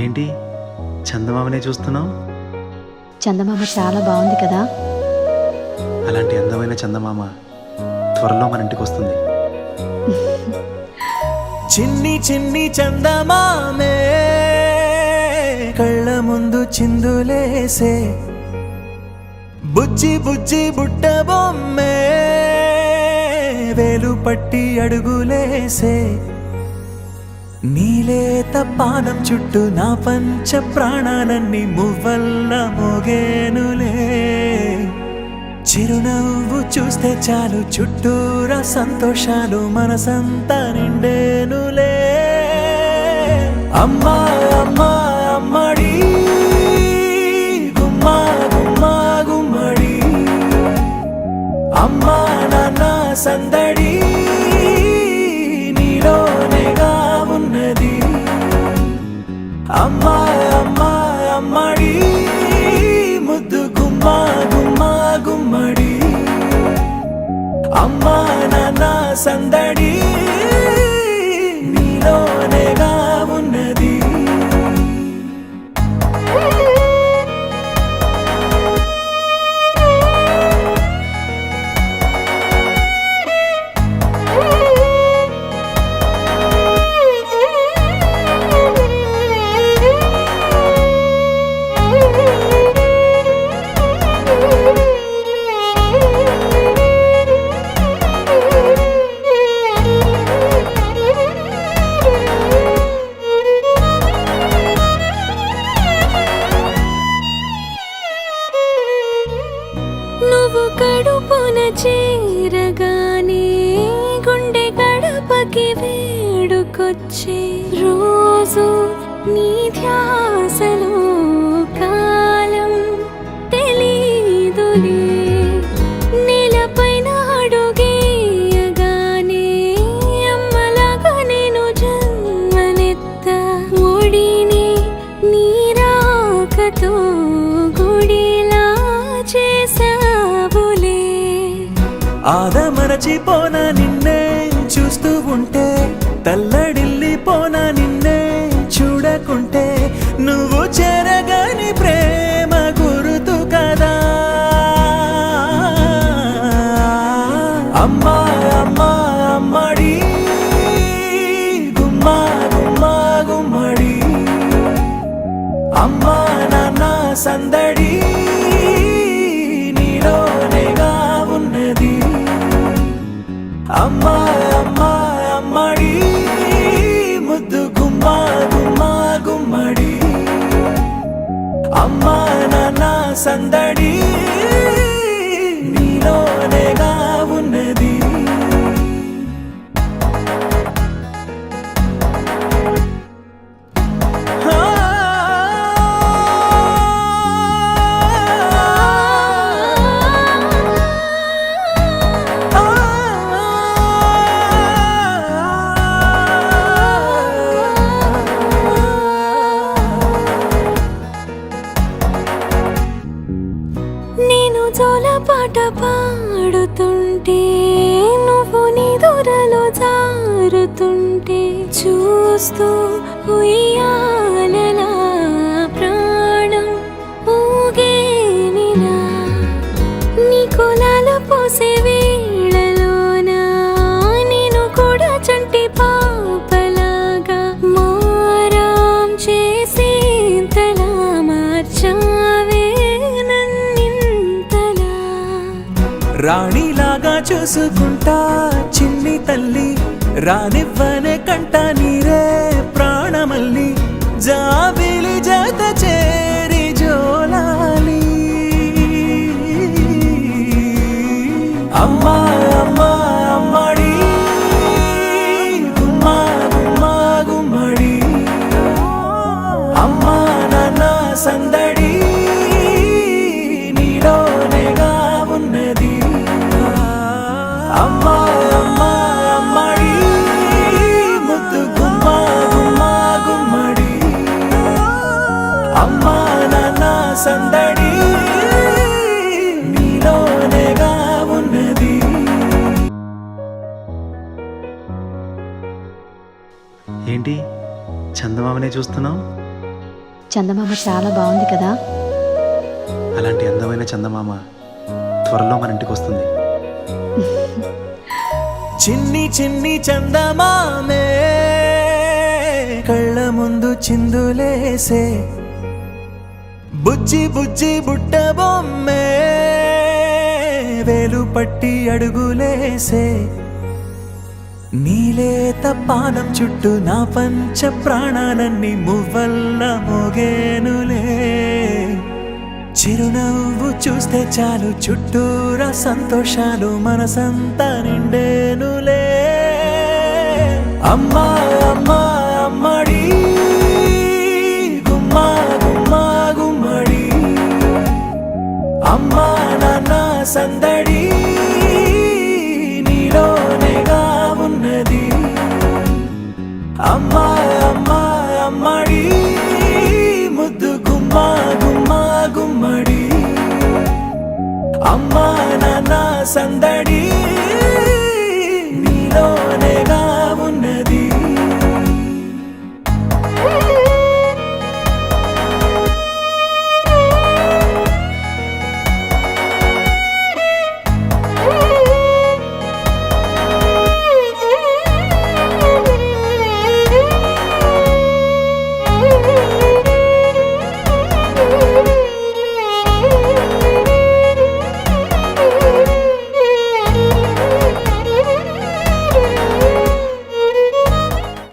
ఏంటి చందమామనే చూస్తున్నావు? చందమామ చాలా బాగుంది కదా. అలాంటి అందమైన చందమామ త్వరలో మన ఇంటికి వస్తుంది. చిన్ని చిన్ని చందమామే కళ్ళ ముందు చిందులేసే, బుజ్జి బుజ్జి బుట్ట బొమ్మే వేలు పట్టి అడుగులేసే, నీలేత పానం చుట్టూ నా పంచ ప్రాణాలన్నీ మువ్వల్ల మోగేనులే, చిరునవ్వు చూస్తే చాలు చుట్టూరా సంతోషాలు మనసంతా నిండేనులే. అమ్మా అమ్మా అమ్మడి గుమ్మా గుమ్మా గుమ్మడి, అమ్మా నాన్న సందడి నీలోనేగా ఉన్నది. అమ్మా అమ్మా అమ్మడి ముద్దు గుమ్మా గుమ్మా గుమ్మడి, అమ్మా నాన్న సందడి నీలోనేగా ఉన్నది. నువ్వు కడుపున చేరగానే గుండె గడపకి వేడుకొచ్చే, రోజు నీ ధ్యాసలో కాలం తెలీదులే, నేలపైన అడుగేయగానే అమ్మలాగా నేను జన్మనెత్త, ఒడిని నీ రాకతో గుడిలా చేసావులే. ఆదమరచిపోనా నిన్నే చూస్తూ ఉంటే, తల్లడిల్లిపోనా నిన్నే చూడకుంటే, నువ్వు చెరగని ప్రేమ గురుతు కదా. అమ్మా అమ్మా అమ్మడి గుమ్మా గుమ్మా గుమ్మడి, అమ్మా నాన్న సందడి నీలోనేగా ఉన్నది. అమ్మా అమ్మా అమ్మడి ముద్దు గుమ్మా గుమ్మా గుమ్మడి, అమ్మా నాన్న సందడి నీలోనేగా ఉన్నది. నేను జోలపాట పాడుతుంటే, నువ్వు నీ దూరలో జారుతుంటే, చూస్తూ ఉయ్యాలలా ప్రాణం ఊగేనిలా, నీ కులాల పోసే వేళలోనా నేను కూడా చంటి పాపలాగా మారాం చేసేంతలా మార్చావే. రాణిలాగా చూసుకుంటా చిన్ని తల్లి, రానివ్వనే కంట నీరే ప్రాణమల్లి, జాబిలి జత చేరి జోలాలి. అమ్మా అమ్మా అమ్మడి గుమ్మా గుమ్మా గుమ్మడి, అమ్మా నాన్న సందడి నీలోనేగా ఉన్నది. అమ్మా అమ్మా అమ్మడి ముద్దు గుమ్మా గుమ్మా గుమ్మడి, అమ్మా నాన్న సందడి నీలోనేగా ఉన్నది. ఏంటి చందమామనే చూస్తున్నావు? చందమామ చాలా బాగుంది కదా. అలాంటి అందమైన చందమామ త్వరలో మన ఇంటికి వస్తుంది. చిన్ని చిన్ని చందమామే కళ్ళ ముందు చిందులేసే, బుజ్జి బుజ్జి బుట్ట బొమ్మే వేలు పట్టి అడుగులేసే, నీలేత పానం చుట్టూ నా పంచ ప్రాణాలన్నీ మువ్వల్ల మోగేనులే, చిరునవ్వు చూస్తే చాలు చుట్టూరా సంతోషాలు మనసంతా నిండేనులే. అమ్మా అమ్మా అమ్మడి గుమ్మా గుమ్మా గుమ్మడి, అమ్మా నాన్న సందడి నీలోనేగా ఉన్నది. అమ్మా అమ్మా అమ్మడి ముద్దు గుమ్మా గుమ్మా గుమ్మడి, అమ్మా నాన్న సందడి నీలో